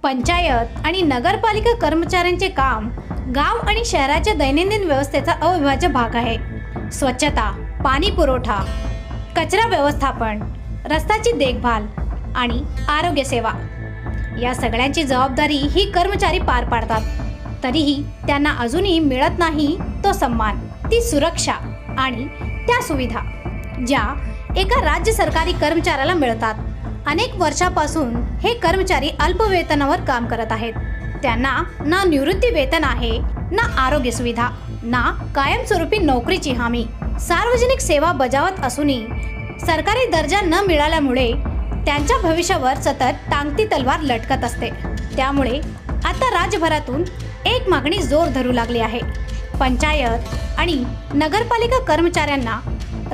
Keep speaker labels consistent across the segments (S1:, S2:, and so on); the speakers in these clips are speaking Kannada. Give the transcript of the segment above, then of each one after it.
S1: पंचायत आणि नगरपालिका कर्मचाऱ्यांचे काम गाव आणि शहराच्या दैनंदिन व्यवस्थेचा अविभाज्य भाग आहे. स्वच्छता, पाणी पुरवठा, कचरा व्यवस्थापन, रस्त्याची देखभाल आणि आरोग्य सेवा या सगळ्यांची जबाबदारी ही कर्मचारी पार पाडतात. तरीही त्यांना अजूनही मिळत नाही तो सन्मान, ती सुरक्षा आणि त्या सुविधा ज्या एका राज्य सरकारी कर्मचाऱ्याला मिळतात. अनेक वर्षापासून हे कर्मचारी अल्पवेतनावर काम करत आहेत. त्यांना ना निवृत्ती वेतन आहे, ना आरोग्य सुविधा, ना कायमस्वरूपी नोकरीची हमी. सार्वजनिक सेवा बजावत असूनही सरकारी दर्जा न मिळाल्यामुळे त्यांच्या भविष्यावर सतत टांगती तलवार लटकत असते. त्यामुळे आता राज्यभरातून एक मागणी जोर धरू लागली आहे. पंचायत आणि नगरपालिका कर्मचाऱ्यांना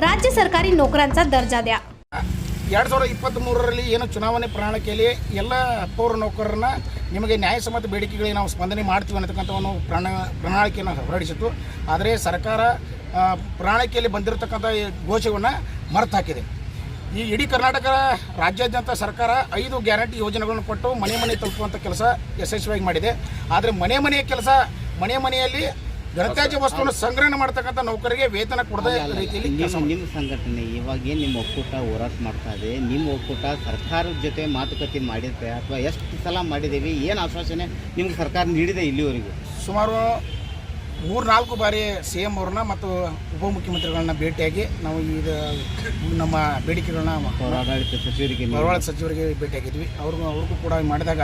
S1: राज्य सरकारी नोकरांचा दर्जा द्या.
S2: 2023ರಲ್ಲಿ ಏನು ಚುನಾವಣೆ ಪ್ರಣಾಳಿಕೆಯಲ್ಲಿ ಎಲ್ಲ ಪೌರ ನೌಕರರನ್ನ ನಿಮಗೆ ನ್ಯಾಯಸಮ್ಮತ ಬೇಡಿಕೆಗಳಿಗೆ ನಾವು ಸ್ಪಂದನೆ ಮಾಡ್ತೀವಿ ಅನ್ನತಕ್ಕಂಥ ಒಂದು ಪ್ರಣಾಳಿಕೆಯನ್ನು ಹೊರಡಿಸಿತ್ತು. ಆದರೆ ಸರ್ಕಾರ ಪ್ರಣಾಳಿಕೆಯಲ್ಲಿ ಬಂದಿರತಕ್ಕಂಥ ಘೋಷಣೆಯನ್ನು ಮರೆತು ಹಾಕಿದೆ. ಈ ಇಡೀ ಕರ್ನಾಟಕ ರಾಜ್ಯಾದ್ಯಂತ ಸರ್ಕಾರ 5 ಗ್ಯಾರಂಟಿ ಯೋಜನೆಗಳನ್ನು ಕೊಟ್ಟು ಮನೆ ಮನೆ ತಲುಪುವಂಥ ಕೆಲಸ ಯಶಸ್ವಿಯಾಗಿ ಮಾಡಿದೆ. ಆದರೆ ಮನೆಯ ಕೆಲಸ ಮನೆಯಲ್ಲಿ ಘನತ್ಯಾಜ್ಯ ವಸ್ತುವನ್ನು ಸಂಗ್ರಹಣೆ ಮಾಡ್ತಕ್ಕಂಥ ನೌಕರಿಗೆ ವೇತನ ಕೊಡದ ರೀತಿಯಲ್ಲಿ
S3: ನಿಮ್ಮ ಸಂಘಟನೆ ಇವಾಗ ಏನು ನಿಮ್ಮ ಒಕ್ಕೂಟ ಹೋರಾಟ ಮಾಡ್ತಾ ಇದೆ, ನಿಮ್ಮ ಒಕ್ಕೂಟ ಸರ್ಕಾರದ ಜೊತೆ ಮಾತುಕತೆ ಮಾಡಿದ್ರೆ ಅಥವಾ ಎಷ್ಟು ಸಲ ಮಾಡಿದ್ದೀವಿ, ಏನು ಆಶ್ವಾಸನೆ ನಿಮ್ಗೆ ಸರ್ಕಾರ ನೀಡಿದೆ ಇಲ್ಲಿವರೆಗೂ?
S2: ಸುಮಾರು 3-4 ಬಾರಿ CM ಅವ್ರನ್ನ ಮತ್ತು ಉಪಮುಖ್ಯಮಂತ್ರಿಗಳನ್ನ ಭೇಟಿಯಾಗಿ ನಾವು ಇದು ನಮ್ಮ ಬೇಡಿಕೆಗಳನ್ನ
S3: ಪೌರಾಡಳಿತ
S2: ಸಚಿವರಿಗೆ ಭೇಟಿಯಾಗಿದ್ವಿ. ಅವ್ರಿಗೂ ಕೂಡ ಮಾಡಿದಾಗ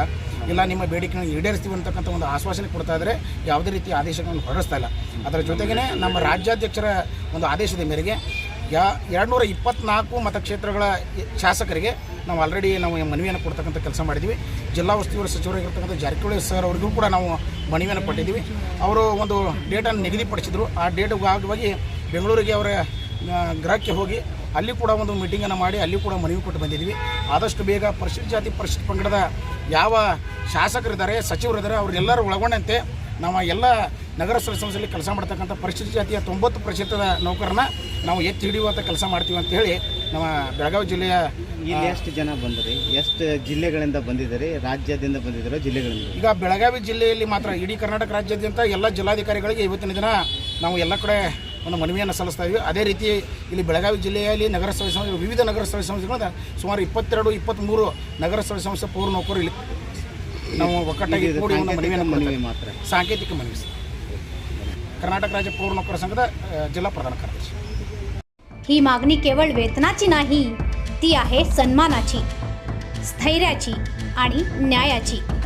S2: ಇಲ್ಲ ನಿಮ್ಮ ಬೇಡಿಕೆಗಳನ್ನ ಈಡೇರಿಸ್ತೀವಿ ಅಂತಕ್ಕಂಥ ಒಂದು ಆಶ್ವಾಸನೆ ಕೊಡ್ತಾ ಇದ್ದಾರೆ. ಯಾವುದೇ ರೀತಿಯ ಆದೇಶಗಳನ್ನು ಹೊರಡಿಸ್ತಾ ಇಲ್ಲ. ಅದರ ಜೊತೆಗೇ ನಮ್ಮ ರಾಜ್ಯಾಧ್ಯಕ್ಷರ ಒಂದು ಆದೇಶದ ಮೇರೆಗೆ 224 ಮತಕ್ಷೇತ್ರಗಳ ಶಾಸಕರಿಗೆ ನಾವು ಆಲ್ರೆಡಿ ಮನವಿಯನ್ನು ಕೊಡ್ತಕ್ಕಂಥ ಕೆಲಸ ಮಾಡಿದ್ವಿ. ಜಿಲ್ಲಾ ಉಸ್ತುವಾರಿ ಸಚಿವರಾಗಿರ್ತಕ್ಕಂಥ ಜಾರಕಿಹೊಳಿ ಸರ್ ಅವ್ರಿಗೂ ಕೂಡ ನಾವು ಮನವಿಯನ್ನು ಕೊಟ್ಟಿದ್ದೀವಿ. ಅವರು ಒಂದು ಡೇಟನ್ನು ನಿಗದಿಪಡಿಸಿದರು. ಆ ಡೇಟ್ ಭಾಗವಾಗಿ ಬೆಂಗಳೂರಿಗೆ ಅವರ ಗೃಹಕ್ಕೆ ಹೋಗಿ ಅಲ್ಲಿ ಕೂಡ ಒಂದು ಮೀಟಿಂಗನ್ನು ಮಾಡಿ ಅಲ್ಲಿ ಕೂಡ ಮನವಿ ಕೊಟ್ಟು ಬಂದಿದ್ವಿ. ಆದಷ್ಟು ಬೇಗ ಪರಿಶಿಷ್ಟ ಜಾತಿ ಪರಿಶಿಷ್ಟ ಪಂಗಡದ ಯಾವ ಶಾಸಕರಿದ್ದಾರೆ, ಸಚಿವರಿದ್ದಾರೆ, ಅವರೆಲ್ಲರೂ ಒಳಗೊಂಡಂತೆ ನಾವು ಎಲ್ಲ ನಗರ ಸ್ಥಳೀಯ ಸಂಸ್ಥೆಯಲ್ಲಿ ಕೆಲಸ ಮಾಡ್ತಕ್ಕಂಥ ಪರಿಶಿಷ್ಟ ಜಾತಿಯ 90% ನೌಕರನ್ನ ನಾವು ಎತ್ತಿ ಹಿಡಿಯುವಂಥ ಕೆಲಸ ಮಾಡ್ತೀವಿ ಅಂತ ಹೇಳಿ ನಮ್ಮ ಬೆಳಗಾವಿ ಜಿಲ್ಲೆಯ
S3: ಇಲ್ಲಿ ಎಷ್ಟು ಜನ ಬಂದರೆ, ಎಷ್ಟು ಜಿಲ್ಲೆಗಳಿಂದ ಬಂದಿದ್ದಾರೆ, ರಾಜ್ಯದಿಂದ ಬಂದಿದ್ದಾರೆ, ಜಿಲ್ಲೆಗಳಿಂದ? ಈಗ
S2: ಬೆಳಗಾವಿ ಜಿಲ್ಲೆಯಲ್ಲಿ ಮಾತ್ರ ಇಡೀ ಕರ್ನಾಟಕ ರಾಜ್ಯಾದ್ಯಂತ ಎಲ್ಲ ಜಿಲ್ಲಾಧಿಕಾರಿಗಳಿಗೆ ಇವತ್ತಿನ ದಿನ ನಾವು ಎಲ್ಲ ಕಡೆ ಒಂದು ಮನವಿಯನ್ನು ಸಲ್ಲಿಸ್ತಾ ಇದ್ವಿ. ಅದೇ ರೀತಿ ಇಲ್ಲಿ ಬೆಳಗಾವಿ ಜಿಲ್ಲೆಯಲ್ಲಿ ನಗರ ಸ್ಥಳೀಯ ಸಂಸ್ಥೆ ವಿವಿಧ ನಗರ ಸ್ಥಳೀಯ ಸಂಸ್ಥೆಗಳಿಂದ ಸುಮಾರು 22-23 ನಗರ ಸ್ಥಳೀಯ ಸಂಸ್ಥೆ ಪೌರ ನೌಕರರು ಇಲ್ಲಿ ನಾವು ಒಕ್ಕಟ್ಟಾಗಿ ಕೂಡಿ ಒಂದು ಮನವಿ ಮಾತ್ರ ಸಾಂಕೇತಿಕ ಮನವಿ. कर्नाटक राज्य पौर नौकर संघದ जिल्हा प्रधान ಕಾರ್ಯದರ್ಶಿ.
S1: ही मागणी केवळ वेतनाची नाही, ती आहे सन्मानाची, स्थैर्याची आणि न्यायाची.